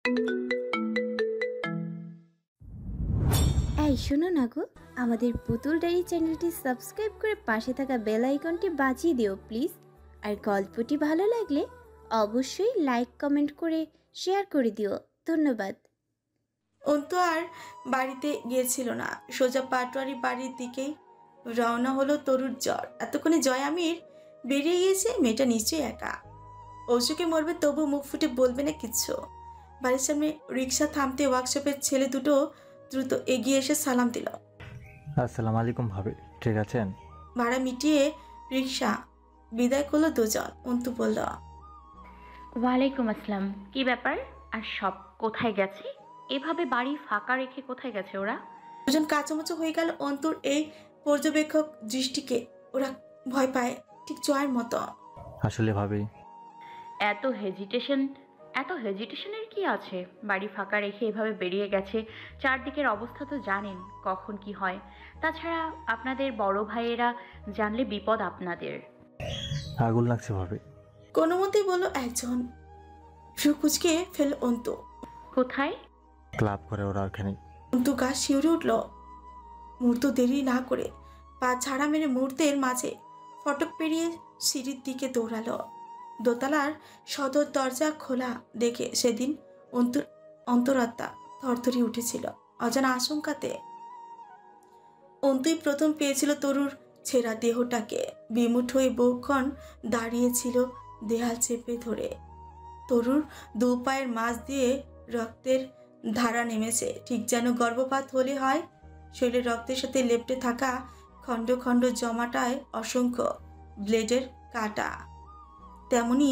এই শোনো না গো, আমাদের পুতুল ডায়েরি চ্যানেলটি সাবস্ক্রাইব করে পাশে থাকা বেল আইকনটি বাজিয়ে দিও প্লিজ। আর গল্পটি ভালো লাগলে অবশ্যই লাইক কমেন্ট করে শেয়ার করে দিও। ধন্যবাদ। অন্তু আর বাড়িতে গিয়েছিল না, সোজা পাটোয়ারি বাড়ির দিকেই রওনা হলো তরুর জ্বর। এতক্ষণে জয় আমির বেরিয়ে গিয়েছে, মেয়েটা নিশ্চয়ই একা। অসুখে মরবে তবু মুখ ফুটে বলবে না কিচ্ছু। বাড়ির সামনে রিক্সা থামতে ওয়ার্কশপের ছেলে দুটো দ্রুত এগিয়ে এসে সালাম দিল। আসসালামু আলাইকুম ভাবি, ঠিক আছেন? ভাড়া মিটিয়ে রিক্সা বিদায় করলো দুজন। অন্তু বলল, ওয়ালাইকুম আসসালাম। কি ব্যাপার? আর সব কোথায় গেছে? এভাবে বাড়ি ফাঁকা রেখে কোথায় গেছে ওরা? দুজন কাঁচামুচো হয়ে গেল অন্তুর এই পর্যবেক্ষক দৃষ্টিকে। ওরা ভয় পায় ঠিক জয়ের মতো। আসলে ভাবি, এত হেজিটেশন এত হেজিটেশনের কি আছে? বাড়ি ফাঁকা রেখে এভাবে বেরিয়ে গেছে। চারদিকের অবস্থা তো জানেন কখন কি হয়। তাছাড়া আপনাদের বড় ভাইয়েরা জানলে বিপদ আপনাদের। আগুন লাগছে ভাবি। কোনো মতেই বলল একজন। ভ্রু কুচকে ফেল অন্তু। কোথায়? ক্লাব করে ওরা ওখানে। অন্তু গা শিউরে উঠল। মুহূর্ত দেরি না করে পা ছাড়া মেরে মুহূর্তের মাঝে ফটক পেরিয়ে সিঁড়ির দিকে দৌড়ালো। দোতলার সদর দরজা খোলা দেখে সেদিন অন্তুর অন্তরাত্মা থরথরি উঠেছিল অজানা আশঙ্কাতে। অন্তুই প্রথম পেয়েছিল তরুর ছেঁড়া দেহটাকে। বিমুঠ হয়ে বহুক্ষণ দাঁড়িয়েছিল দেয়াল চেপে ধরে। তরুর দু পায়ের মাঝ দিয়ে রক্তের ধারা নেমেছে, ঠিক যেন গর্ভপাত হলে হয়। শরীরে রক্তের সাথে লেপ্টে থাকা খণ্ড খণ্ড জমাটায় অসংখ্য ব্লেডের কাটা। তেমনি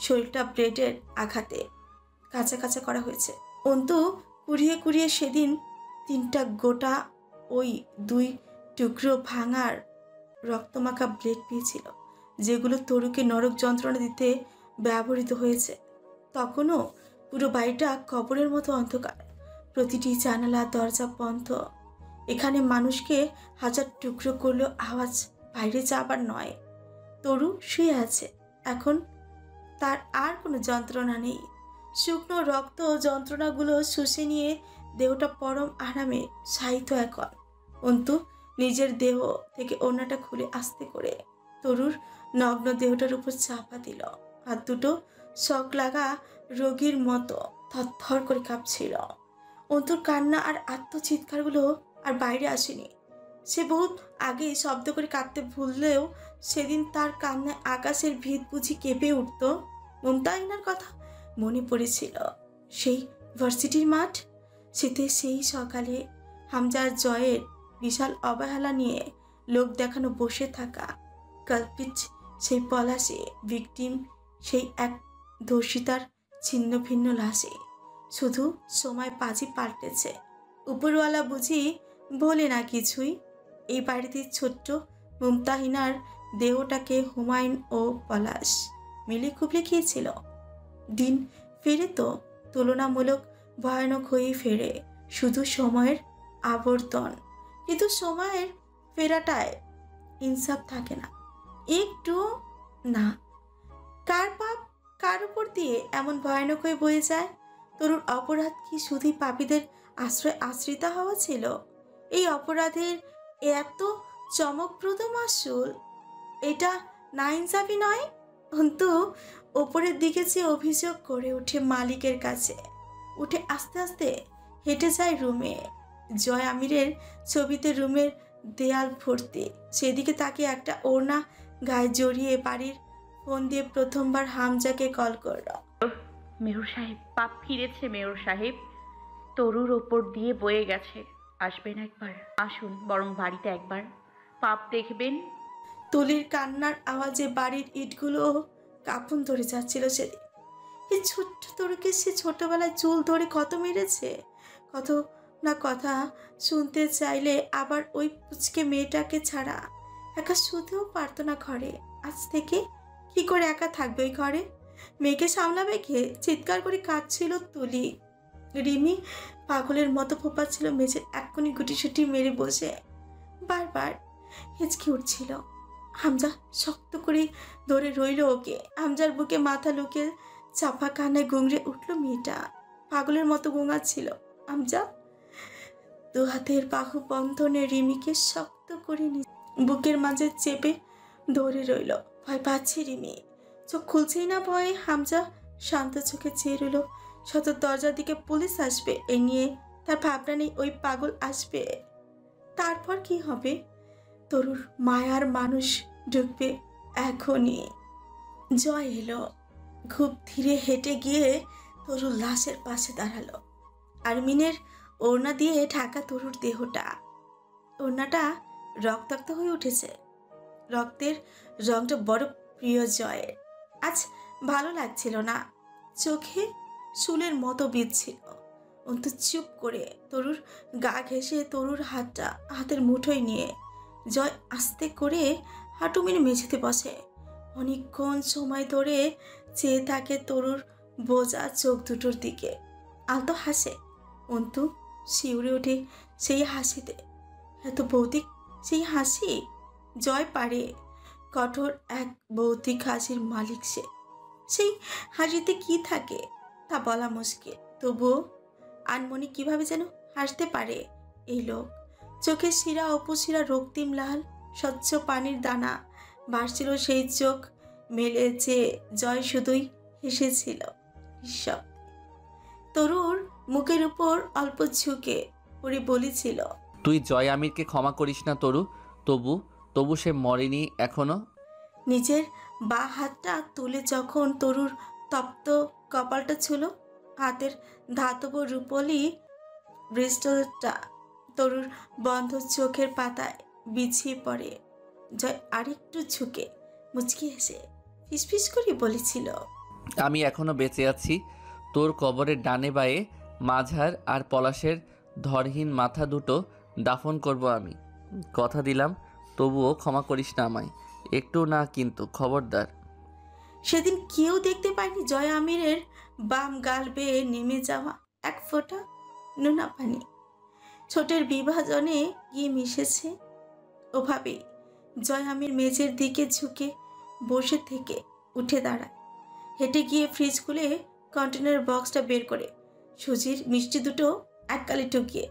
শরীরটা ব্লেডের আঘাতে কাঁচা কাঁচা করা হয়েছে। অন্তু কুড়িয়ে কুড়িয়ে সেদিন 3টা গোটা ওই 2 টুকরো ভাঙার রক্তমাখা ব্লেড পেয়েছিল, যেগুলো তরুকে নরক যন্ত্রণা দিতে ব্যবহৃত হয়েছে। তখনও পুরো বাড়িটা কবরের মতো অন্ধকার, প্রতিটি জানালা দরজা বন্ধ। এখানে মানুষকে হাজার টুকরো করলেও আওয়াজ বাইরে যাবার নয়। তরু শুয়ে আছে, এখন তার আর কোনো যন্ত্রণা নেই। শুকনো রক্ত যন্ত্রণাগুলো শুষে নিয়ে দেহটা পরম আরামে শায়িত এখন। অন্তু নিজের দেহ থেকে ওড়নাটা খুলে আস্তে করে তরুর নগ্ন দেহটার উপর চাপা দিল। হাত দুটো শক লাগা রোগীর মতো থরথর করে কাঁপছিল। অন্তুর কান্না আর আত্মচিৎকারগুলো আর বাইরে আসেনি। সে বহুত আগে শব্দ করে কাঁদতে ভুললেও সেদিন তার কান্নায় আকাশের ভিত বুঝি কেঁপে উঠত। মুমতাহিনার কথা মনে পড়েছিল। সেই ভার্সিটির মাঠ, শীতে সেই সকালে হামজার জয়ের বিশাল অবহেলা নিয়ে লোক দেখানো বসে থাকা, কালপিট সেই পলাশে, ভিকটিম সেই এক ধর্ষিতার ছিন্ন ভিন্ন লাশে। শুধু সময় পাজি পাল্টেছে। উপরওয়ালা বুঝি বলে না কিছুই। এই বাড়িতে ছোট্ট মুমতাহিনার দেহটাকে হুমায়ুন ও পলাশ মিলে খুবলে খেয়েছিল। দিন ফিরে তো তুলনামূলক ভয়ানক হয়ে ফেরে, শুধু সময়ের আবর্তন। কিন্তু সময়ের ফেরাটায় ইনসাফ থাকে না, একটু না। কার পাপ কার উপর দিয়ে এমন ভয়ানক হয়ে বয়ে যায়? তরুর অপরাধ কি শুধুই পাপীদের আশ্রিতা হওয়া ছিল? এই অপরাধের এত চমকপ্রদ মাসুল, এটা নাইনসাফি নয়? কিন্তু ওপরের দিকে যে অভিযোগ করে ওঠে মালিকের কাছে, উঠে আস্তে আস্তে হেঁটে যায় রুমে। জয় আমিরের ছবিতে রুমের দেয়াল ভর্তি। সেদিকে তাকে একটা ওড়না গায়ে জড়িয়ে বাড়ির ফোন দিয়ে প্রথমবার হামজাকে কল করল। মেয়র সাহেব, পাপ ফিরেছে মেয়র সাহেব। তরুর ওপর দিয়ে বয়ে গেছে। আসবেন একবার? আসুন বরং বাড়িতে একবার, পাপ দেখবেন। তুলির কান্নার আওয়াজে বাড়ির ইটগুলো কাঁপন ধরে যাচ্ছিল সেদিন। এই ছোট্ট তরুকে সে ছোটবেলায় চুল ধরে কত মেরেছে, কত না কথা শুনতে চাইলে আবার ওই পুচকে মেয়েটাকে ছাড়া একা শুতেও পারতো না ঘরে। আজ থেকে কি করে একা থাকবে ওই ঘরে? মেয়েকে সামলাবে কে? চিৎকার করে কাঁদছিল তুলি। রিমি পাগলের মতো ফোপাচ্ছিল মেঝের এক কোণে গুটিসুটি মেরে বসে, বারবার হেঁচকি উঠছিল। হামজা শক্ত করে ধরে রইল ওকে। হামজার বুকে মাথা লুকিয়ে চাপা কান্নায় গুংড়ে উঠল মেয়েটা। পাগলের মতো ঘুমাচ্ছিল। আমজা দু হাতের বাহু বন্ধনে রিমিকে শক্ত করে বুকের মাঝে চেপে ধরে রইল। ভয় পাচ্ছে রিমি, চোখ খুলছেই না ভয়ে। হামজা শান্ত চোখে চেয়ে রইল। শত দরজার দিকে পুলিশ আসবে, এ নিয়ে তার ভাবনা নেই। ওই পাগল আসবে, তারপর কি হবে? তরুর মায়ার মানুষ ঢুকবে এখনই। জয় এলো, খুব ধীরে হেঁটে গিয়ে তরুর লাশের পাশে দাঁড়ালো। আরমিনের ওড়না দিয়ে ঢাকা তরুর দেহটা। ওড়নাটা রক্তাক্ত হয়ে উঠেছে। রক্তের রংটা বড় প্রিয় জয়ের। আজ ভালো লাগছিল না, চোখে চুলের মতো বিচ্ছিল। অন্তু চুপ করে তরুর গা ঘেঁষে তরুর হাতের মুঠোয় নিয়ে জয় আস্তে করে হাঁটু মেরে মেঝেতে বসে। অনেকক্ষণ সময় ধরে চেয়ে থাকে তরুর বোঝা চোখ দুটোর দিকে। আলতো হাসে। অন্তু শিউরে ওঠে সেই হাসিতে। এত ভৌতিক সেই হাসি। জয় পারে, কঠোর এক ভৌতিক হাসির মালিক সে। সেই হাসিতে কি থাকে তা বলা মুশকিল। তবুও আনমনি কিভাবে যেন হাসতে পারে এই লোক। চোখের শিরা অপশিরা রক্তিম লাল, স্বচ্ছ পানির দানা ভাসছিল সেই চোখ মেলে চেয়ে জয় শুধুই হেসেছিল। ঈশ্বর, তরুর মুখের উপর অল্প ঝুঁকে পড়ে বলেছিল, তুই জয় আমিরকে ক্ষমা করিস না তরু? তবু সে মরেনি এখনো। নিজের বা হাতটা তুলে যখন তরুর তপ্ত কপালটা ছিল, হাতের ধাতব রূপলি ব্রেসলেটটা তরুর বন্ধ চোখের পাতায় বিছিয়ে পড়ে। জয় আরেকটু ঝুঁকে মুচকি হেসে ফিসফিস করে বলেছিল, আমি এখনো বেঁচে আছি। তোর কবরের ডানে বায়ে মাঝার আর পলাশের ধরহীন মাথা দুটো দাফন করব আমি। কথা দিলাম, তবুও ক্ষমা করিস না আমায়। একটু না কিন্তু, খবরদার। সেদিন কেউ দেখতে পায়নি জয় আমিরের বাম গাল বেয়ে নেমে যাওয়া এক ফোঁটা নোনা পানি ছোটের বিভাজনে গিয়ে মিশেছে। ওভাবেই জয় আমির মেঝের দিকে ঝুঁকে বসে থেকে উঠে দাঁড়ায়। হেঁটে গিয়ে ফ্রিজ খুলে কন্টেনার বক্সটা বের করে সুজির মিষ্টি দুটো এককালে টুকিয়ে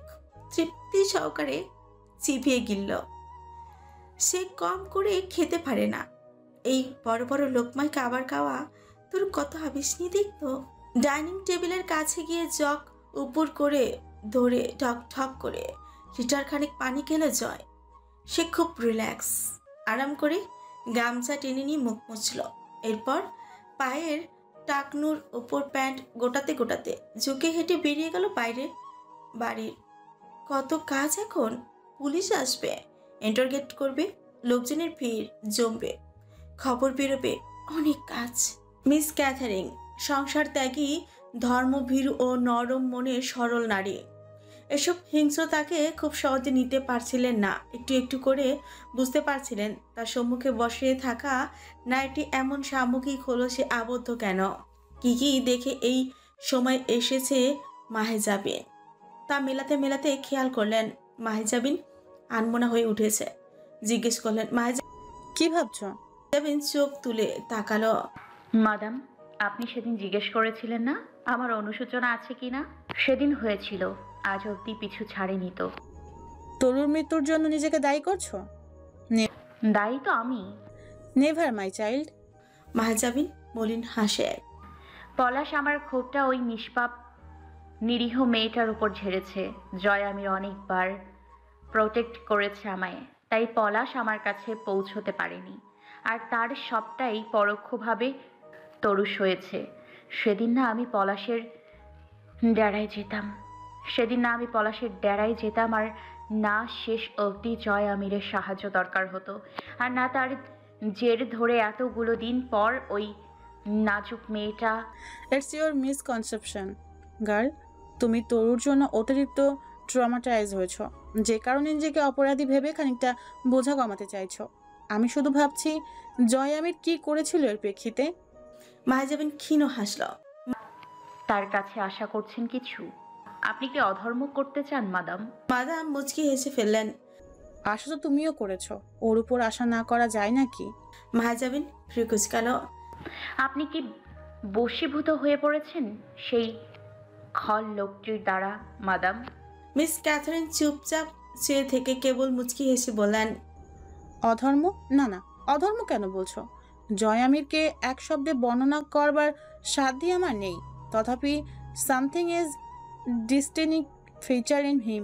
তৃপ্তি সহকারে চিবিয়ে গিলল। সে কম করে খেতে পারে না। এই বড় বড় লোকমায় খাবার খাওয়া তোর কত হাবিস নিয়ে দেখত। ডাইনিং টেবিলের কাছে গিয়ে জগ উপর করে ধরে ঠক ঠক করে লিটার খানিক পানি খেলো জয়। সে খুব রিল্যাক্স। আরাম করে গামছা টেনে নিয়ে মুখ মুছল। এরপর পায়ের টাকনুর ওপর প্যান্ট গোটাতে গোটাতে ঝুঁকে হেঁটে বেরিয়ে গেল বাইরে বাড়ির। কত কাজ এখন! পুলিশ আসবে, ইন্টারগেট করবে, লোকজনের ভিড় জমবে, খবর বেরোবে, অনেক কাজ। মিস ক্যাথারিন সংসার ত্যাগী, ধর্মভীরু ও নরম মনের সরল নারী। এসব হিংস্রতাকে খুব সহজে নিতে পারছিলেন না। একটু একটু করে বুঝতে পারছিলেন তার সম্মুখে বসে থাকা নারীটি এমন সামগ্রিক হলো সে আবদ্ধ কেন, কি কি দেখে এই সময় এসেছে মাহেজাবিন। তা মেলাতে মেলাতে খেয়াল করলেন মাহেজাবিন আনমনা হয়ে উঠেছে। জিজ্ঞেস করলেন, কি ভাবছ? মাহেজাবিন চোখ তুলে তাকালো। মাদাম, আপনি সেদিন জিজ্ঞেস করেছিলেন না আমার অনুশোচনা আছে কিনা? সেদিন হয়েছিল, আজ অবধি পিছু ছাড়েনি তো। তরুর মৃত্যুর জন্য নিজেকে দায়ী করছো? দায়ী তো আমি। Never my child. মাহেজাবিন মলিন হাসে। পলাশ আমার ক্ষোভটা ওই নিষ্পাপ নিরীহ মেয়েটার উপর ঝেড়েছে। জয় আমির অনেকবার প্রোটেক্ট করেছে আমায়, তাই পলাশ আমার কাছে পৌঁছতে পারেনি। আর তার সবটাই পরোক্ষভাবে তরুষ হয়েছে। সেদিন না আমি পলাশের ডেরায় যেতাম আর না শেষ অবধি জয় আমিরের সাহায্য দরকার হতো, আর না তার জের ধরে এতগুলো দিন পর ওই নাজুক মেয়েটা। It's your misconception girl. তুমি তরুর জন্য অতিরিক্ত ট্রমাটাইজ হয়েছ, যে কারণে নিজেকে অপরাধী ভেবে খানিকটা বোঝা কমাতে চাইছো। আমি শুধু ভাবছি জয় আমির কি করেছিল এর প্রেক্ষিতে। মাহেজাবিন ক্ষীণ হাসল। তার কাছে আশা করছেন কিছু? আপনি কি অধর্ম করতে চান মাদাম? মাদাম মুচকি হেসে ফেললেন। আশা তো তুমিও করেছো, ওর উপর আশা না করা যায় নাকি? মাহেজাবিন ফ্রি কুচকাল। আপনি কি বশীভূত হয়ে পড়েছেন সেই খল লোকটির দ্বারা মাদাম। মিস ক্যাথারিন চুপচাপ চেয়ে থেকে কেবল মুচকি হেসে বললেন, অধর্ম? না না, অধর্ম কেন বলছো? জয় আমিরকে এক শব্দে বর্ণনা করবার সাধ্য আমার নেই, তথাপি something is distinct feature in him,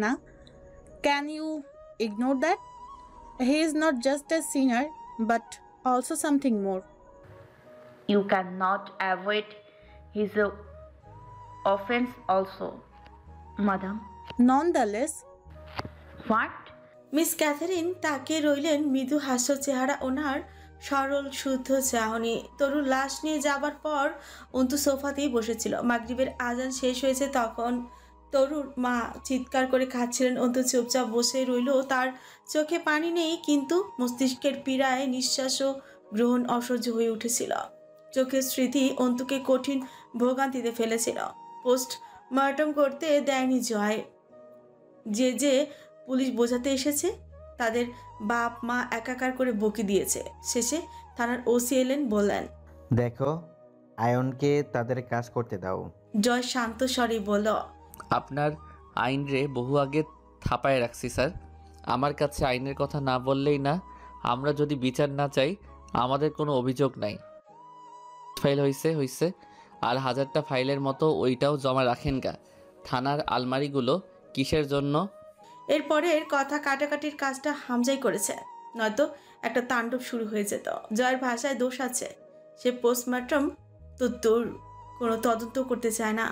না? Can you ignore that? He is not just a sinner but also something more. You can not avoid his offence also madam. Nonetheless. What? Miss Catherine তাকে রইলেন মৃদু হাস্য চেহারা, ওনার সরল শুদ্ধ চাহনি। তরুর লাশ নিয়ে যাবার পর অন্তু সোফাতেই বসেছিল। মাগরিবের আজান শেষ হয়েছে তখন। তরুর মা চিৎকার করে খাচ্ছিলেন, অন্তু চুপচাপ বসে রইল। তার চোখে পানি নেই, কিন্তু মস্তিষ্কের পীড়ায় নিঃশ্বাসও গ্রহণ অসহ্য হয়ে উঠেছিল। চোখের স্মৃতি অন্তুকে কঠিন ভোগান্তিতে ফেলেছিল। পোস্টমর্টম করতে দেয়নি জয়। যে পুলিশ বোঝাতে এসেছে তাদের বাপ মা একাকার করে বকি দিয়েছে। শেষে থানার ওসি এলেন, বললেন, দেখো, আয়নকে তাদের কাজ করতে দাও। জয় শান্ত স্বরে বলল, আপনার আইন রে বহু আগে থাপায় রাখছি স্যার। আমার কাছে আইনের কথা না বললেই না। আমরা যদি বিচার না চাই, আমাদের কোনো অভিযোগ নাই। ফাইল হইছে আর 1000টা ফাইলের মতো ওইটাও জমা রাখেন গা। থানার আলমারিগুলো কিসের জন্য? এরপরের কথা কাটাকাটির কাজটা হামজাই করেছে, নয়তো একটা তাণ্ডব শুরু হয়ে যেত। জয়ের ভাষায় দোষ আছে। সে পোস্টমর্টম তো দূর, কোনো তদন্ত করতে চায় না,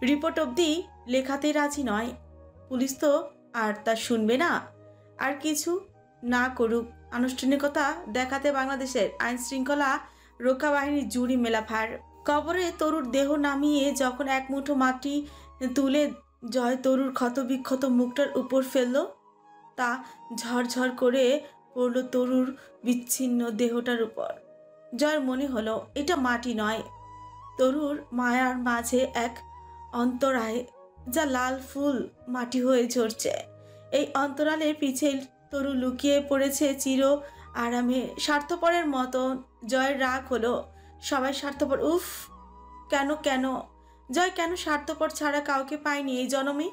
রিপোর্ট অবধি লেখাতে রাজি নয়। পুলিশ তো আর তা শুনবে না। আর কিছু না করুক, আনুষ্ঠানিকতা দেখাতে বাংলাদেশের আইন শৃঙ্খলা রক্ষা বাহিনীর জুরি মেলাফার। কবরে তরুর দেহ নামিয়ে যখন এক মুঠো মাটি তুলে জয় তরুর ক্ষতবিক্ষত মুখটার উপর ফেলল, তা ঝরঝর করে পড়ল তরুর বিচ্ছিন্ন দেহটার উপর। জয়ের মনে হলো এটা মাটি নয়, তরুর মায়ার মাঝে এক অন্তরায়, যা লাল ফুল মাটি হয়ে ঝরছে। এই অন্তরালের পিছে তরু লুকিয়ে পড়েছে চির আরামে, স্বার্থপরের মতো। জয়ের রাগ হলো, সবাই স্বার্থপর। উফ, কেন জয় কেন স্বার্থপর ছাড়া কাউকে পায়নি এই জন্মে?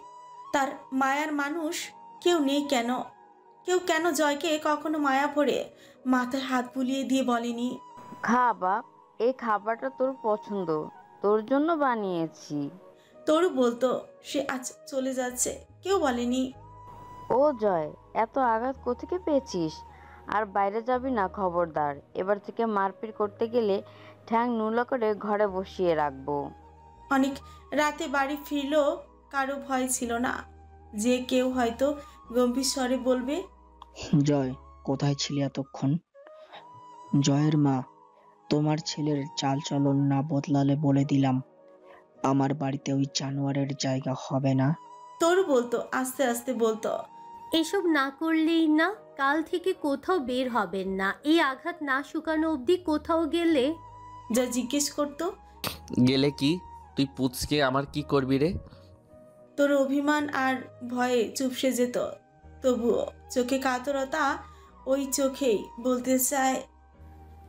তার মায়ার মানুষ কেউ নেই কেন? কেন জয়কে কখনো মায়া ভরে মাথায় হাত বুলিয়ে দিয়ে বলেনি, খা বাপ, এই খাবারটা তোর পছন্দ, তোর জন্য বানিয়েছি। তরু বলতো সে আজ চলে যাচ্ছে, কেউ বলেনি। ও জয়, এত আঘাত কোথেকে পেয়েছিস? আর বাইরে যাবি না, খবরদার। এবার থেকে মারপিট করতে গেলে ঠ্যাং নুলা করে ঘরে বসিয়ে রাখবো। অনেক রাতে বাড়ি ফিরলো, কারো ভয় ছিল না যে কেউ হয়তো গম্ভীর স্বরে বলবে, জয়, কোথায় ছিলি এতক্ষণ? জয়ের মা, তোমার ছেলের চালচলন না বদলালে বলে দিলাম, আমার বাড়িতে ওই জানোয়ারের জায়গা হবে না। তরু বলতো, আস্তে আস্তে বলতো, এসব না করলেই না, কাল থেকে কোথাও বের হবেন না। এই আঘাত না শুকানো অবধি কোথাও গেলে। যা জিজ্ঞেস করতো, গেলে কি? তুই পুচকে আমার কি করবি রে? তোর অভিমান আর ভয়ে চুপসে যেত। তবুও চোখে কাতরতা, ওই চোখেই বলতে চায়,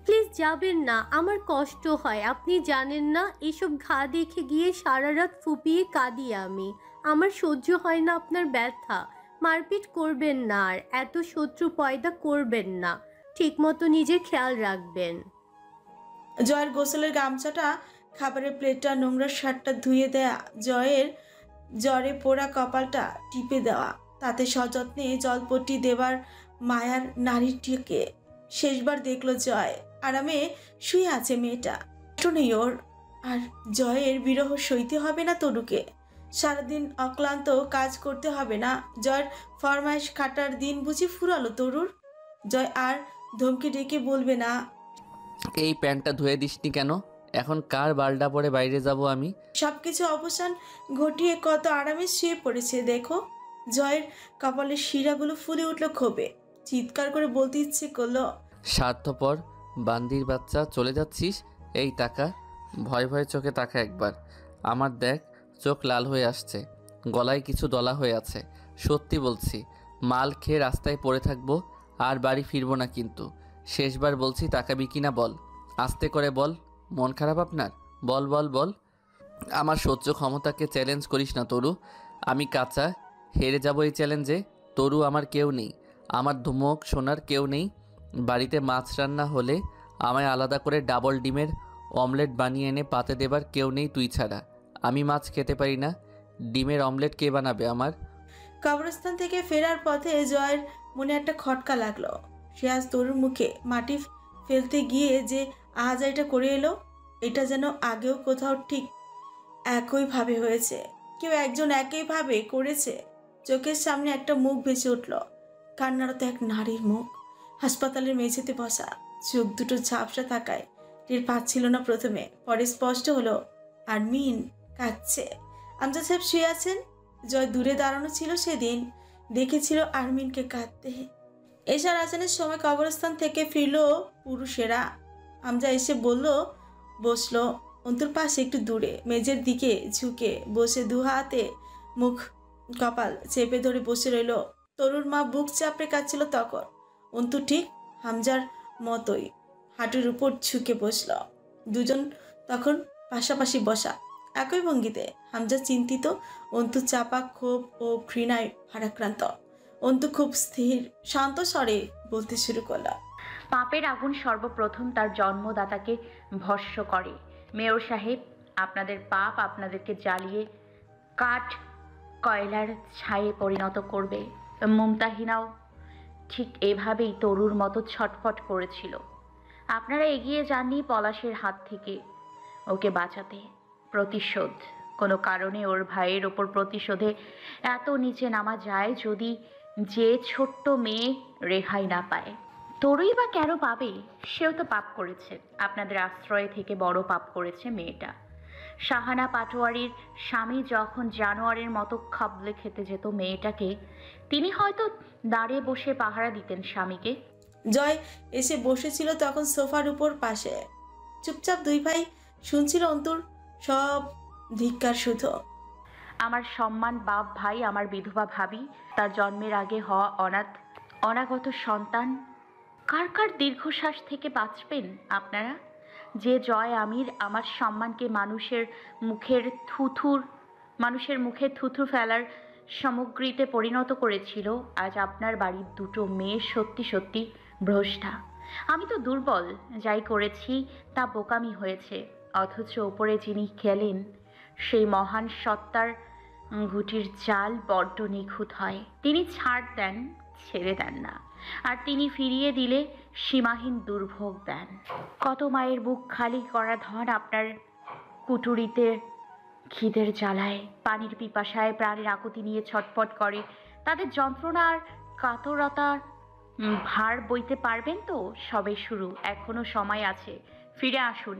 প্লিজ যাবেন না, আমার কষ্ট হয়। আপনি জানেন না, এসব ঘা দেখে গিয়ে সারা রাত ফুপিয়ে কাঁদি আমি। আমার সহ্য হয় না আপনার ব্যথা। মারপিট করবেন না, আর এত শত্রু পয়দা করবেন না। ঠিকমতো নিজের খেয়াল রাখবেন। জয়ের গোসলের গামছাটা, খাবারের প্লেটটা, নোংরা শার্টটা ধুয়ে দেয়া, জয়ের জ্বরে পোড়া কপালটা টিপে দেওয়া, তাতে সযত্নে জলপট্টি দেবার মায়ার নারীটিকে শেষবার দেখলো জয়। আরামে শুয়ে আছে মেয়েটা, কষ্ট নেই ওর। আর জয়ের বিরহ সইতে হবে না তরুকে। সারাদিন অক্লান্ত কাজ করতে হবে না। জয়ের ফরমাইশ খাটার দিন বুঝি ফুরালো তরুর। জয় আর ধমকে ডেকে বলবে না, এই প্যান্টটা ধুয়ে দিসনি কেন? এখন কার বালডা পরে বাইরে যাব আমি? সবকিছু অবসান ঘটিয়ে কত আরামে শুয়ে পড়েছে দেখো। জয়ের কপালের শিরাগুলো ফুলে উঠল ক্ষোভে, চিৎকার করে বলতে ইচ্ছে করলো, স্বার্থপর বান্দির বাচ্চা, চলে যাচ্ছিস? এই টাকা। ভয় ভয় চোখে তাকা একবার। আমার দেখ, চোখ লাল হয়ে আসছে, গলায় কিছু দলা হয়ে আছে। সত্যি বলছি, মাল খেয়ে রাস্তায় পড়ে থাকবো, আর বাড়ি ফিরবো না কিন্তু। শেষবার বলছি, তাকাবি কিনা বল? আস্তে করে বল। মন খারাপ আপনার? বল বল বল। আমার সহ্য ক্ষমতাকে চ্যালেঞ্জ করিস না তরু। আমি কাঁচা, হেরে যাব এই চ্যালেঞ্জে। তরু আমার কেউ নেই, আমার ধমক শোনার কেউ নেই। বাড়িতে মাছ রান্না হলে আমায় আলাদা করে ডাবল ডিমের অমলেট বানিয়ে এনে পাতে দেবার কেউ নেই তুই ছাড়া। আমি মাছ খেতে পারি না, ডিমের অমলেট কে বানাবে আমার? কবরস্থান থেকে ফেরার পথে জয়ের মনে একটা খটকা লাগলো। সে আজ তরুর মুখে মাটি ফেলতে গিয়ে যে আহাজারিটা করে এলো, এটা যেন আগেও কোথাও ঠিক একইভাবে হয়েছে। কেউ একজন একইভাবে করেছে। চোখের সামনে একটা মুখ ভেসে উঠল, কান্নারত এক নারীর মুখ, হাসপাতালের মেঝেতে বসা, চোখ দুটো ঝাপসা থাকায় টের পাচ্ছিল না প্রথমে, পরে স্পষ্ট হলো আরমিন কাঁদছে। আমজাদ সাহেব শুয়ে আছেন। জয় দূরে দাঁড়ানো ছিল, সেদিন দেখেছিল আরমিনকে কাঁদতে। এশার আজানের সময় কবরস্থান থেকে ফিরল পুরুষেরা। আমজা এসে বসলো অন্তুর পাশে একটু দূরে, মেঝের দিকে ঝুঁকে বসে দু হাতে মুখ কপাল চেপে ধরে বসে রইল। তরুর মা বুক চাপড়ে কাঁদছিল তখন। অন্তু ঠিক হামজার মতোই হাঁটুর উপর ঝুঁকে বসল। দুজন তখন পাশাপাশি বসা, একই ভঙ্গিতে। হামজা চিন্তিত, অন্তু চাপা ক্ষোভ ও ঘৃণায় ভারাক্রান্ত। অন্তু খুব স্থির শান্ত স্বরে বলতে শুরু করল, পাপের আগুন সর্বপ্রথম তার জন্মদাতাকে ভস্য করে। মেয়র সাহেব, আপনাদের পাপ আপনাদেরকে জ্বালিয়ে কাঠ কয়লার ছায়ে পরিণত করবে। মুমতাহিনাও ঠিক এভাবেই তরুর মতো ছটফট করেছিল। আপনারা এগিয়ে যাননি পলাশের হাত থেকে ওকে বাঁচাতে। প্রতিশোধ, কোনো কারণে ওর ভাইয়ের ওপর প্রতিশোধে এত নিচে নামা যায় যদি যে ছোট্ট মেয়ে রেহাই না পায়। তরুই বা কেন পাবে? সেও তো পাপ করেছে, আপনাদের আশ্রয় থেকে বড় পাপ করেছে মেয়েটা। শাহানা পাটোয়ারির স্বামী যখন জানোয়ারের মতো খাবলে খেতে যেত মেয়েটাকে, তিনি হয়তো দাঁড়িয়ে বসে পাহারা দিতেন স্বামীকে। জয় এসে বসেছিল তখন সোফার উপর পাশে। চুপচাপ দুই ভাই শুনছিল অন্তুর সব ধিক্কার শুধু। আমার সম্মান বাপ ভাই, আমার বিধবা ভাবি, তার জন্মের আগে হওয়া অনাগত সন্তান, কার কার দীর্ঘশ্বাস থেকে বাঁচবেন আপনারা? যে জয় আমির আমার সম্মানকে মানুষের মুখে থুথু ফেলার সামগ্রীতে পরিণত করেছিল, আজ আপনার বাড়ির দুটো মেয়ে সত্যি সত্যি ভ্রষ্টা। আমি তো দুর্বল, যাই করেছি তা বোকামি হয়েছে। অথচ ওপরে যিনি খেলেন সেই মহান সত্তার ঘুটির চাল বড্ড নিখুঁত হয়। তিনি ছাড় দেন, ছেড়ে দেন না, আর তিনি ফিরিয়ে দিলে সীমাহীন দুর্ভোগ দেন। কত মায়ের বুক খালি করা ধন আপনার কুটুরিতে খিদের জ্বালায়, পানির পিপাসায় প্রাণের আকুতি নিয়ে ছটফট করে। তাদের যন্ত্রণা আর কাতরতার ভার বইতে পারবেন তো? সবে শুরু, এখনো সময় আছে। ফিরে আসুন।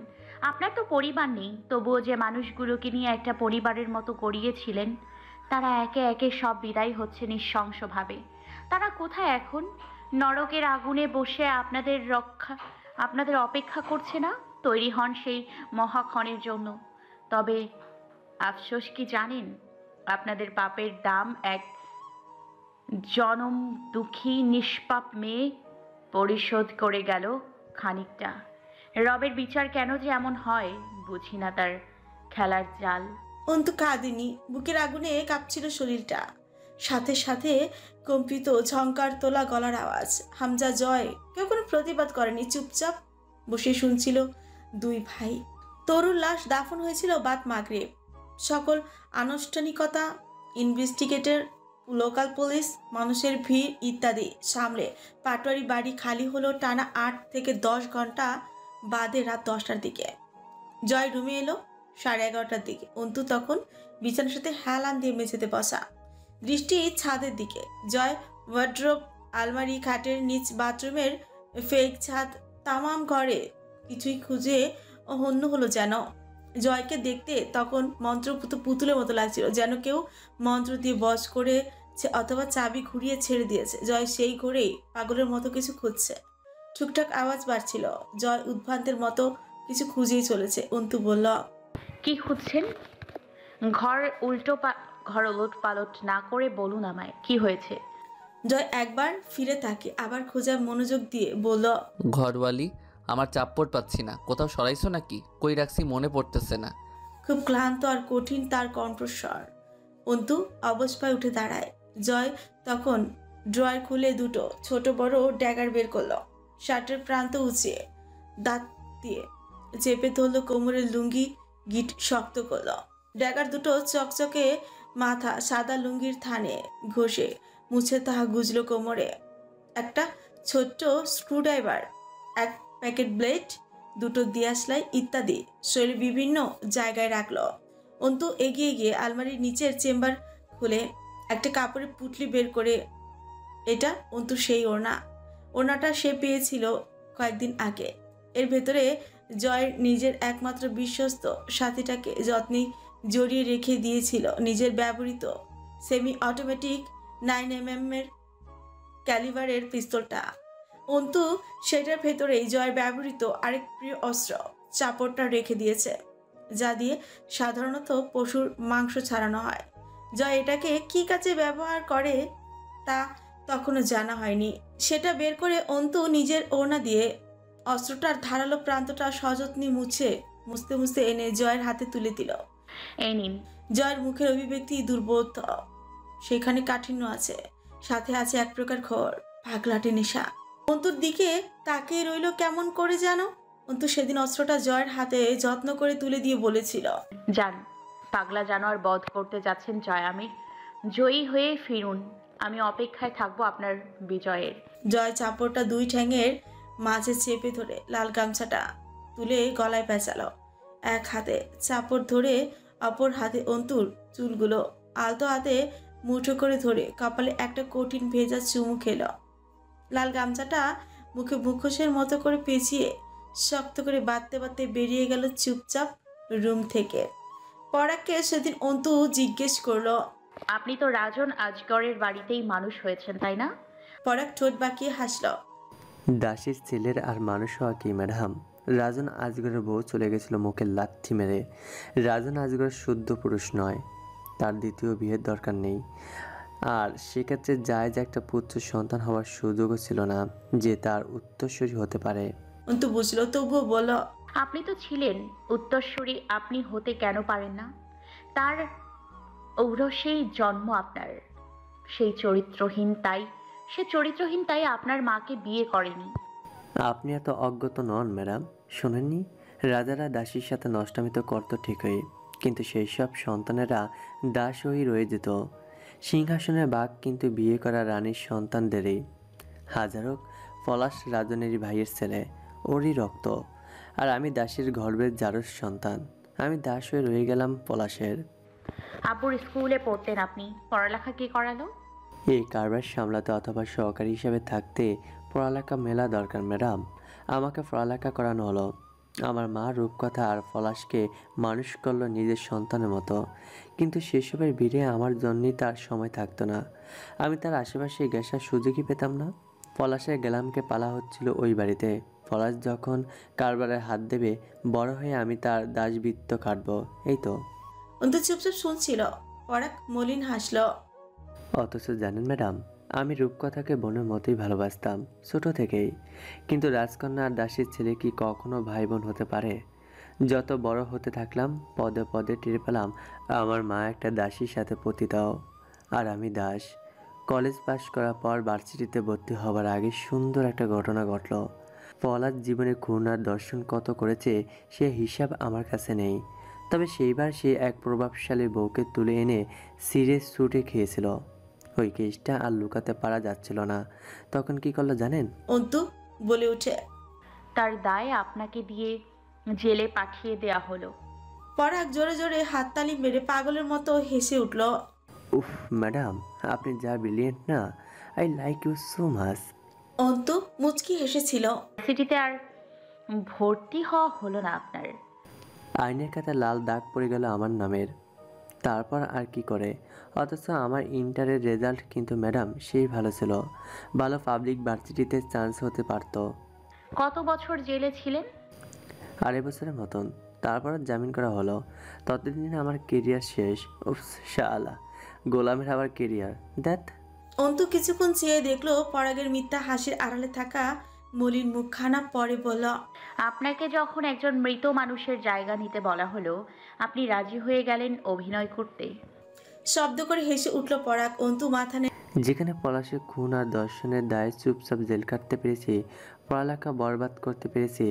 আপনার তো পরিবার নেই, তবুও যে মানুষগুলোকে নিয়ে একটা পরিবারের মতো গড়িয়েছিলেন, তারা একে একে সব বিদায় হচ্ছে নৃশংসভাবে। তারা কোথায় এখন? নরকের আগুনে বসে আপনাদের অপেক্ষা করছে না? তৈরি হন সেই মহাক্ষণের জন্য। তবে আফসোস কি জানেন? আপনাদের পাপের দাম এক জনম দুঃখী নিষ্পাপ মেয়ে পরিশোধ করে গেল খানিকটা। রবের বিচার কেন যে এমন হয় বুঝি না তার খেলার জাল। অন্তু কাঁদেনি, বুকের আগুনে কাঁপছিল শরীরটা, সাথে সাথে কম্পিত ঝংকার তোলা গলার আওয়াজ। হামজা জয় কেউ কোনো প্রতিবাদ করেনি, চুপচাপ বসে শুনছিল দুই ভাই। তরুর লাশ দাফন হয়েছিল বাদ মাগরিব। সকল আনুষ্ঠানিকতা, ইনভেস্টিগেটর, লোকাল পুলিশ, মানুষের ভিড় ইত্যাদি সামলে পাটোয়ারি বাড়ি খালি হলো টানা 8 থেকে 10 ঘন্টা বাদে রাত 10টার দিকে। জয় রুমে এলো 11:30টার দিকে। অন্তু তখন বিছানার সাথে হেলান দিয়ে মেঝেতে বসা, দৃষ্টি ছাদের দিকে। জয় ওয়ার্ড্রোব, আলমারি, খাটের নিচ, বাথরুমের ফেক ছাদ, তামাম ঘরে কিছুই খুঁজে হন্য হলো যেন। জয়কে দেখতে তখন মন্ত্রপুত পুতুলের মতো লাগছিল, যেন কেউ মন্ত্র দিয়ে বশ করেছে অথবা চাবি ঘুরিয়ে ছেড়ে দিয়েছে। জয় সেই ঘরেই পাগলের মতো কিছু খুঁজছে। টুকটাক আওয়াজ বাড়ছিল। জয় উদ্ভ্রান্তের মতো কিছু খুঁজেই চলেছে। অন্তু বলল, কি খুঁজছেন? ঘর উলট পালট না করে বলুন আমায়, কি হয়েছে? জয় একবার ফিরে তাকে আবার খোঁজার মনোযোগ দিয়ে বলল, ঘরওয়ালি, আমার চাপ্পড় পাচ্ছি না, কোথাও সরাইছো নাকি? কই রাখছি মনে পড়তেছে না। খুব ক্লান্ত আর কঠিন তার কণ্ঠস্বর। অন্তু অবশ পায়ে উঠে দাঁড়ায়। জয় তখন ড্রয়ার খুলে দুটো ছোট বড় ড্যাগার বের করলো। শার্টের প্রান্ত উঁচিয়ে দাঁত দিয়ে চেপে ধরল কোমরের লুঙ্গি গিট শক্ত করলো। ড্যাগার দুটো চকচকে মাথা সাদা লুঙ্গির থানে ঘষে মুছে তাহা গুজলো কোমরে। একটা ছোট্ট স্ক্রুড্রাইভার, এক প্যাকেট ব্লেড, দুটো দিয়াশলাই ইত্যাদি শরীর বিভিন্ন জায়গায় রাখলো। অন্তু এগিয়ে গিয়ে আলমারির নিচের চেম্বার খুলে একটা কাপড়ের পুটলি বের করে, এটা অন্তু সেই ওড়নাটা সে পেয়েছিল কয়েকদিন আগে। এর ভেতরে জয়ের নিজের একমাত্র বিশ্বস্ত সাথীটাকে যত্নে জড়িয়ে রেখে দিয়েছিল নিজের ব্যবহৃত সেমি অটোমেটিক 9mm এর ক্যালিভারের পিস্তলটা। অন্তু সেটার ভেতরেই জয়ের ব্যবহৃত আরেক প্রিয় অস্ত্র চাপড়টা রেখে দিয়েছে, যা দিয়ে সাধারণত পশুর মাংস ছাড়ানো হয়। জয় এটাকে কি কাজে ব্যবহার করে তা তখনও জানা হয়নি। সেটা বের করে অন্তু নিজের ওড়না দিয়ে অস্ত্রটার ধারালো প্রান্তটা সযত্নে মুছতে মুছতে এনে জয়ের হাতে তুলে দিল। এই নিন। জয়ের মুখের অভিব্যক্তি দুর্বোধ, সেখানে কাঠিন্য আছে, সাথে আছে এক প্রকার ঘোর পাগলাটে নেশা। অন্তুর দিকে তাকিয়ে রইল কেমন করে যেন। অন্তু সেদিন অস্ত্রটা জয়ের হাতে যত্ন করে তুলে দিয়ে বলেছিল, যান, পাগলা জানোয়ার বধ করতে যাচ্ছেন জয় আমির, জয়ী হয়ে ফিরুন, আমি অপেক্ষায় থাকবো আপনার বিজয়ের। জয় চাপড়টা দুই ঠ্যাঙের মাঝে চেপে ধরে লাল গামছাটা তুলে গলায় পেঁচালো। এক হাতে চাপড় ধরে অপর হাতে অন্তুর চুলগুলো আলতো হাতে মুঠো করে ধরে কপালে একটা কঠিন ভেজা চুমু খেল। লাল গামছাটা মুখে মুখোশের মতো করে পেঁচিয়ে শক্ত করে বাঁধতে বাঁধতে বেরিয়ে গেল চুপচাপ রুম থেকে। পরাগকে সেদিন অন্তু জিজ্ঞেস করলো, আপনি তো রাজন আজগরের বাড়িতেই মানুষ হয়েছেন তাই না? পরাগ ঠোঁট বাঁকিয়ে হাসল। দাসীর ছেলের আর মানুষ হওয়া কি ম্যাডাম? রাজন আজগরের বউ চলে গেছিল মুখে লাথি মেরে। রাজন আজগর শুদ্ধ পুরুষ নয়, তার দ্বিতীয় বিয়ের দরকার নেই। আর সেক্ষেত্রে জায়েজ একটা পুত্র সন্তান হওয়ার সুযোগও ছিল না যে তার উত্তরসূরি হতে পারে। অন্তু বুঝলো, তবুও বলল, আপনি তো ছিলেন উত্তরসূরি, আপনি হতে কেন পারেন না? তার ঔরসেই জন্ম আপনার, সে চরিত্রহীন তাই আপনার মাকে বিয়ে করেনি। আপনি এত অজ্ঞত নন ম্যাডাম। শোনেননি, রাজারা দাসীর সাথে নষ্টামি তো করতো ঠিকই, কিন্তু সেই সব সন্তানেরা দাস হয়েই রয়ে যেত। সিংহাসনের বাঘ কিন্তু বিয়ে করা রানীর সন্তানদেরই। হাজারক পলাশ রাজনেরই ভাইয়ের ছেলে, ওরই রক্ত। আর আমি দাসীর গর্ভের জারস সন্তান, আমি দাস হয়ে রয়ে গেলাম পলাশের। আব্বুর স্কুলে পড়তেন আপনি, পড়ালেখা কে করালো? এই কারবার সামলাতে অথবা সহকারী হিসেবে থাকতে পড়ালেখা মেলা দরকার ম্যাডাম। আমাকে পড়ালেখা করানো হলো। আমার মা রূপকথা আর পলাশকে মানুষ করলো নিজের সন্তানের মতো, কিন্তু সেসবের ভিড়ে আমার জন্যই তার সময় থাকতো না। আমি তার আশেপাশে গেসার সুযোগই পেতাম না। পলাশের গেলামকে পালা হচ্ছিল ওই বাড়িতে। পলাশ যখন কারবারে হাত দেবে, বড় হয়ে আমি তার দাসবৃত্ত কাটবো, এই তো। অন্তু চুপচাপ শুনছিল। পরাগ মলিন হাসল। অথচ জানেন ম্যাডাম, আমি রূপকথাকে বোনের মতোই ভালোবাসতাম ছোট থেকেই। কিন্তু রাজকন্যা আর দাসীর ছেলে কি কখনো ভাই বোন হতে পারে? যত বড় হতে থাকলাম পদে পদে টের পেলাম আমার মা একটা দাসীর সাথে পতিতাও, আর আমি দাস। কলেজ পাশ করার পর ভার্সিটিতে ভর্তি হবার আগে সুন্দর একটা ঘটনা ঘটল। পলাশ জীবনে খুন আর দর্শন কত করেছে সে হিসাব আমার কাছে নেই, তবে সেইবার সে এক প্রভাবশালী বউকে তুলে এনে সিরিয়াস ছুটে খেয়েছিল। ওই কেসটা আর লুকাতে পারা যাচ্ছিল না। তখন কি করলো জানেন? অন্তু বলে উঠে, তার দায় আপনাকে দিয়ে জেলে পাঠিয়ে দেয়া হলো। পরাগ জোরে জোরে হাততালি মেরে পাগলের মতো হেসে উঠল। উফ ম্যাডাম, আপনি যা ব্রিলিয়েন্ট না, I like you so much. Antu মুচকি হেসেছিল। সিটিতে আর ভর্তি হওয়া হলো না আপনার? আইনের খাতায় লাল দাগ পড়ে গেল আমার নামের। তারপর আর কি করে? অথচ আমার ইন্টারের রেজাল্ট কিন্তু ম্যাডাম সেই ভালো ছিল। ভালো পাবলিক ভার্সিটিতে চান্স হতে পারত। কত বছর জেলে ছিলেন? 2.5 বছরের মতন। তারপর জামিন করা হলো। ততদিন আমার কেরিয়ার শেষ। উফ শালা, গোলামের আবার কেরিয়ার, দ্যাট। অন্তু কিছুক্ষণ চেয়ে দেখলো পরাগের মিথ্যা হাসির আড়ালে থাকা মলিন মুখখানা পরে বলল, আপনাকে যখন একজন মৃত মানুষের জায়গা নিতে বলা হলো, আপনি রাজি হয়ে গেলেন অভিনয় করতে। শব্দ করে হেসে উঠল পরাগ। অন্তু মাথা যেখানে পলাশের খুন আর দর্শনের দায়ে চুপচাপ জেল কাটতে পেরেছি, পড়ালেখা বরবাদ করতে পেরেছি,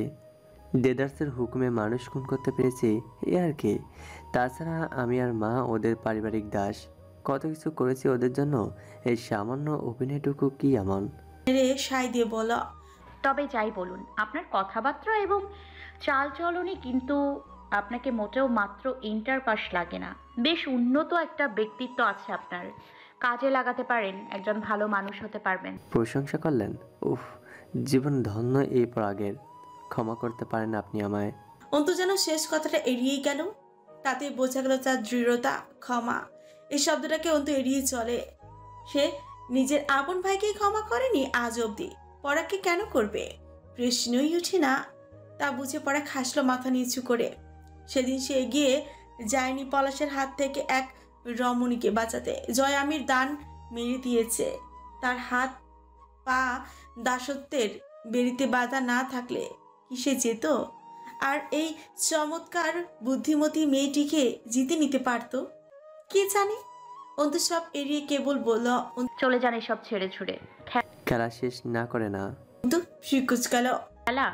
দেদার্সের হুকুমে মানুষ খুন করতে পেরেছি, এ আর কি। তাছাড়া আমি আর মা ওদের পারিবারিক দাস, কত কিছু করেছি ওদের জন্য। এই সামান্য অভিনয়টুকু কি এমন? নেড়ে সাই দিয়ে বলল, তবে যাই বলুন, আপনার কথাবার্তা এবং চালচলনে কিন্তু আপনাকে মোটেও মাত্র ইন্টার পাস লাগে না। বেশ উন্নত একটা ব্যক্তিত্ব আছে আপনার, কাজে লাগাতে পারেন, একজন ভালো মানুষ হতে পারবেন। প্রশংসা করলেন? উফ, জীবন ধন্য এই পরাগের। ক্ষমা করতে পারেন আপনি আমায়? অন্তু যেন শেষ কথাটা এড়িয়েই গেল। তাতে বোঝা গেল তার দৃঢ়তা। ক্ষমা এই শব্দটাকে অন্তু এড়িয়ে চলে। সে নিজের আপন ভাইকেই ক্ষমা করেনি আজ অবধি, পরাগকে কেন করবে? প্রশ্নই উঠে না। তা বুঝে পরাগ হাসলো মাথা নিচু করে। সেদিন সে এগিয়ে যায়নি পলাশের হাত থেকে এক রমণীকে বাঁচাতে। জয় আমির দান মেরে দিয়েছে। তার হাত পা দাসত্বের বেরিতে বাধা না থাকলে কি সে যেত? আর এই চমৎকার বুদ্ধিমতী মেয়েটিকে জিতে নিতে পারত? কে জানে। অন্তু সব এড়িয়ে কেবল বলল, চলে যান এসব ছেড়ে ছুড়ে। খেলা শেষ না করে না। অন্তু শিকুচকাল। খেলা?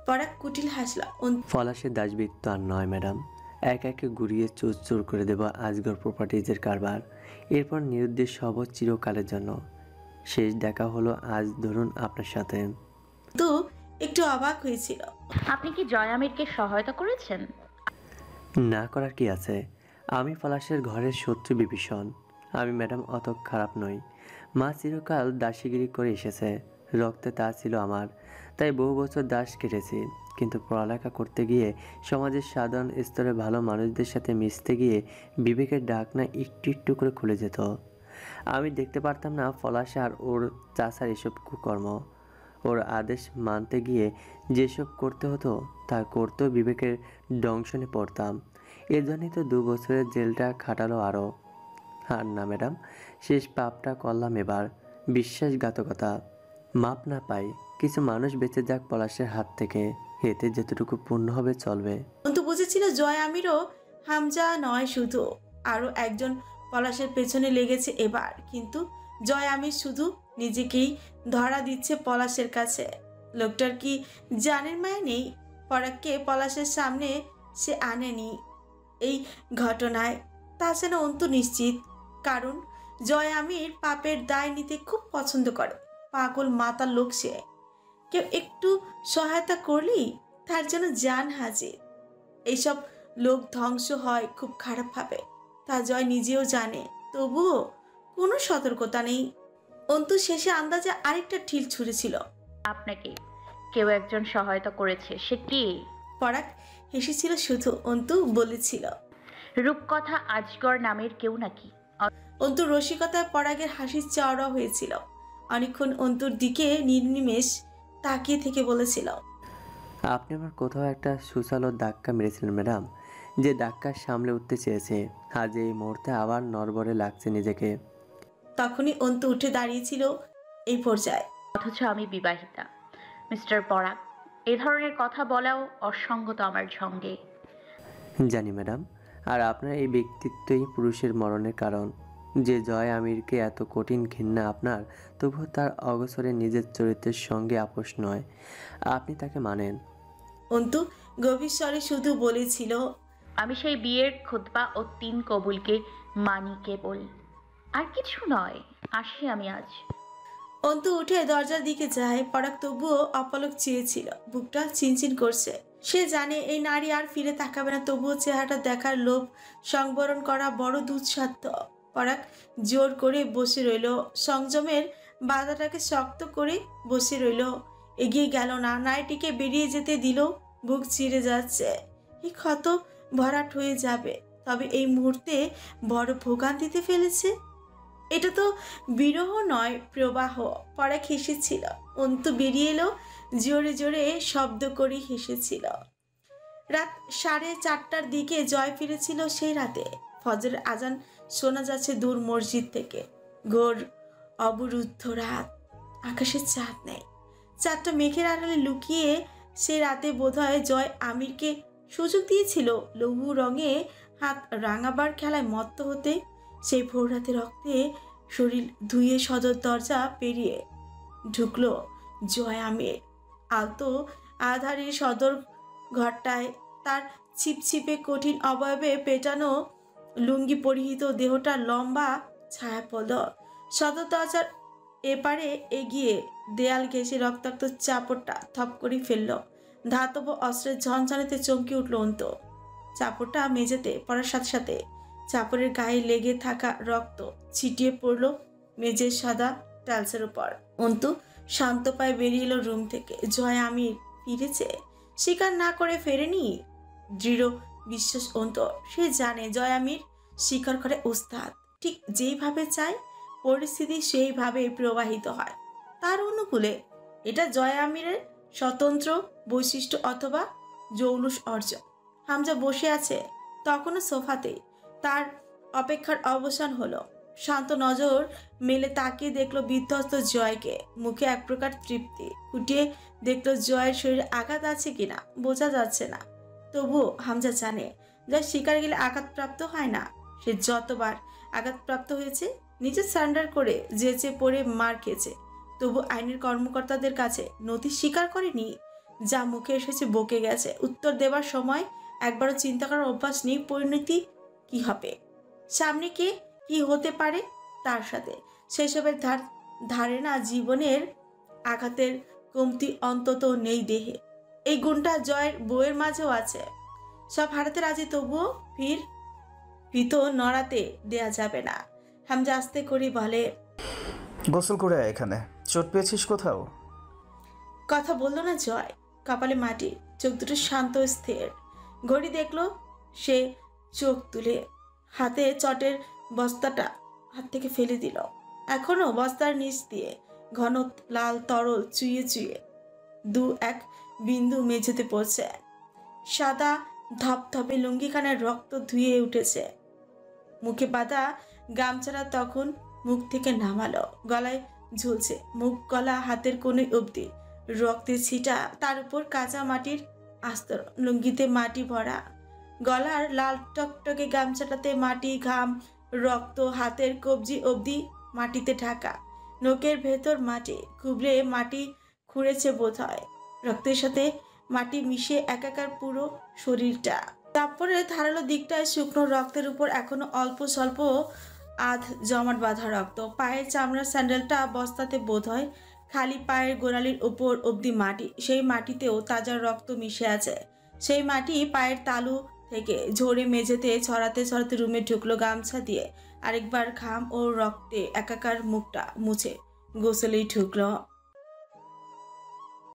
পরাগ কুটিল হাসল। পলাশের দাসবৃত্ত আর নয় ম্যাডাম, এক একে ঘুরিয়ে চোর চোর করে দেব আজগর প্রপার্টিজের কারবার। এরপর নিরুদ্দেশ হব চিরকালের জন্য। শেষ দেখা হলো আজ, ধরুন আপনার সাথে। তো একটু অবাক হয়েছিল। আপনি কি জয় আমিরকে সহায়তা করেছেন? না করার কি আছে? আমি পলাশের ঘরের শত্রু বিভীষণ। আমি ম্যাডাম অত খারাপ নই। মা চিরকাল দাসীগিরি করে এসেছে, রক্তে তা ছিল আমার, তাই বহু বছর দাস কেটেছি। কিন্তু পড়ালেখা করতে গিয়ে সমাজের সাধারণ স্তরে ভালো মানুষদের সাথে মিশতে গিয়ে বিবেকের ডাক না একটু একটু করে খুলে যেত। আমি দেখতে পারতাম না পলাশ আর ওর চাচার এসব কুকর্ম। ওর আদেশ মানতে গিয়ে যেসব করতে হতো তা করতেও বিবেকের দংশনে পড়তাম। এ জন্যই তো 2 বছরের জেলটা খাটালো আরও। আর না ম্যাডাম, শেষ পাপটা করলাম এবার, বিশ্বাসঘাতকতা। মাপ না পাই, কিছু মানুষ বেঁচে যাক পলাশের হাত থেকে, এতে যেতটুকু পূর্ণ হবে চলবে। অন্তু বুঝেছিল জয় আমিরও হামজা নয় শুধু, আরও একজন পলাশের পেছনে লেগেছে এবার। কিন্তু জয় আমির শুধু নিজেকেই ধরা দিচ্ছে পলাশের কাছে। লোকটার কি জানের মায়া নেই? পরাগকে পলাশের সামনে সে আনেনি এই ঘটনায়, তা যেন অন্তু নিশ্চিত। কারণ জয় আমির পাপের দায় নিতে খুব পছন্দ করে। পাগল মাতার লোক সে। কেউ একটু সহায়তা করলেই তার যেন জান হাজির। এইসব লোক ধ্বংস হয় খুব খারাপভাবে, তা জয় নিজেও জানে। তবুও কোনো সতর্কতা নেই। অন্তু শেষে আন্দাজে আরেকটা ঢিল ছুঁড়েছিল। আপনাকে কেউ একজন সহায়তা করেছে, সে কে? পরাগ হেসেছিল শুধু। অন্তু বলেছিল, রূপকথা আজগর নামের কেউ নাকি? অন্তুর রসিকতায় পরাগের হাসি চওড়া হয়েছিল। অনেকক্ষণ অন্তুর দিকে নির্নিমেষ তাকিয়ে থেকে বলেছিল, আপনি আমার কোথাও একটা সুসালো ধাক্কা মেরেছিলেন ম্যাডাম, যে ধাক্কা সামলে উঠতে চেয়েছে, আজ এই মুহূর্তে আবার নড়বড়ে লাগছে নিজেকে। তখনই অন্তু উঠে দাঁড়িয়েছিল এই পর্যায়ে। অথচ আমি বিবাহিতা। মিস্টার পরাগ, এ ধরনের কথা বলাও অসঙ্গত আমার সঙ্গে। জানি ম্যাডাম, আর আপনার এই ব্যক্তিত্বই পুরুষের মরণের কারণ। যে জয় আমিরকে এত কঠিন ঘৃণা আপনার, তবুও তার অগোচরে নিজের চরিত্রের সঙ্গে আপোষ নয়, আপনি তাকে মানেন। অন্তু গভীর স্বরে শুধু বলেছিল, আমি সেই বিয়ের খুতবা ও 3 কবুলকে মানি কেবল, আর কিছু নয়। আসি আমি আজ। অন্তু উঠে দরজার দিকে যায়। পরাগ তবুও অপলক চেয়েছিল, বুকটা চিনচিন করছে। সে জানে এই নারী আর ফিরে তাকাবে না, তবুও চেহারাটা দেখার লোভ সংবরণ করা বড় দুঃসাধ্য। পরাগ জোর করে বসে রইল, সংযমের বাধাটাকে শক্ত করে বসে রইল। এগিয়ে গেল না, নারীটিকে বেরিয়ে যেতে দিল। বুক চিরে যাচ্ছে, এই ক্ষত ভরাট হয়ে যাবে। তবে এই মুহূর্তে বড় ভোগান্তিতে ফেলেছে। এটা তো বিরহ নয়, প্রবাহ। পরাগ হেসেছিল। অন্তু বেরিয়ে এলো, জোরে জোরে শব্দ করে হেসেছিল। রাত 4:30টার দিকে জয় ফিরেছিল সেই রাতে। ফজরের আজান শোনা যাচ্ছে দূর মসজিদ থেকে। ঘোর অবরুদ্ধ রাত, আকাশে চাঁদ নেই। চারটা মেঘের আড়ালে লুকিয়ে সে রাতে বোধহয় জয় আমিরকে সুযোগ দিয়েছিল লঘু রঙে হাত রাঙাবার খেলায় মত্ত হতে। সেই ভোর রাতে রক্তে শরীর ধুয়ে সদর দরজা পেরিয়ে ঢুকলো জয় আমির। আলতো আধারে সদর ঘরটায় তার ছিপছিপে কঠিন অবয়বে পেটানো লুঙ্গি পরিহিত দেহটা লম্বা ছায়া পড়ল। সদর দরজার এপারে এগিয়ে দেয়াল ঘেঁষে রক্তাক্ত চাপড়টা থপ করে ফেলল। ধাতব অস্ত্রের ঝনঝনাতে চমকে উঠল অন্ত। চাপড়টা মেঝেতে পড়ার সাথে সাথে চাপড়ের গায়ে লেগে থাকা রক্ত ছিটিয়ে পড়ল মেঝের সাদা টাইলসের উপর। অন্তু শান্ত পায়ে বেরিয়ে এলো রুম থেকে। জয় আমির ফিরেছে, স্বীকার না করে ফেরেনি। দৃঢ় বিশ্বাস অন্তর। সে জানে জয় আমির স্বীকার করে উস্তাদ। ঠিক যেইভাবে চায় পরিস্থিতি সেইভাবে প্রবাহিত হয় তার অনুকূলে। এটা জয় আমিরের স্বতন্ত্র বৈশিষ্ট্য অথবা জৌলুস অর্জন। হামজা বসে আছে তখনও সোফাতে। তার অপেক্ষার অবসান হলো। শান্ত নজর মেলে তাকিয়ে দেখলো বিধ্বস্ত জয়কে। মুখে এক প্রকার তৃপ্তি ফুটিয়ে দেখলো জয়ের শরীরে আঘাত আছে কিনা বোঝা যাচ্ছে না। তবুও হামজা জানে জয় শিকার গেলে আঘাতপ্রাপ্ত হয় না। সে যতবার আঘাতপ্রাপ্ত হয়েছে নিজে সারেন্ডার করে জেচে পড়ে মার খেয়েছে, তবু আইনের কর্মকর্তাদের কাছে নথি স্বীকার করেনি। যা মুখে এসেছে বকে গেছে। উত্তর দেবার সময় একবারও চিন্তা করার অভ্যাস নেই পরিণতি কি হবে, সামনে কে কি হতে পারে তার সাথে। সেসবের ধারে না জীবনের আঘাতের কমতি অন্তত নেই দেহে। এই গুণটা জয়ের বউয়ের মাঝেও আছে। সব হারাতে রাজি, তবুও ভীত নড়াতে দেয়া যাবে না। হামজা আস্তে করে বলে, গোসল করে আয় এখানে। চোট পেয়েছিস কোথাও? কথা বললো না জয়। কপালে মাটি, চোখ দুটো শান্ত স্থির। ঘড়ি দেখলো সে, চোখ তুলে হাতে চটের বস্তাটা হাত থেকে ফেলে দিল। এখনো বস্তার নিচ দিয়ে ঘন লাল তরল চুইয়ে চুইয়ে দু এক বিন্দু মেঝেতে পড়ছে। সাদা ধপধপে লুঙ্গিখানের রক্ত ধুয়ে উঠেছে। মুখে বাঁধা গামছাটা তখন মুখ থেকে নামালো, গলায় ঝুলছে। মুখ গলা হাতের কোণে অবধি রক্তের ছিটা, তার উপর কাঁচা মাটির আস্তর। লুঙ্গিতে মাটি ভরা, গলার লাল টকটকে গামছাটাতে মাটি, ঘাম, রক্ত। হাতের কবজি অবধি মাটিতে ঢাকা, নোকের ভেতর মাটি। খুবলে মাটি খুঁড়েছে বোধ হয়। রক্তের সাথে মাটি মিশে একাকার পুরো শরীরটা। তারপরে ধারালো দিকটায় শুকনো রক্তের উপর এখনো অল্প স্বল্প আধ জমাট বাঁধা রক্ত। পায়ের চামড়ার স্যান্ডেলটা বস্তাতে বোধ হয়। খালি পায়ের গোড়ালির উপর অবধি মাটি। সেই মাটিতেও তাজা রক্ত মিশে আছে। সেই মাটি পায়ের তালু থেকে ঝরে মেঝেতে ছড়াতে ছড়াতে রুমে ঢুকলো গামছা দিয়ে। আরেকবার ঘাম ও রক্তে একাকার মুখটা মুছে গোসলেই ঢুকলো।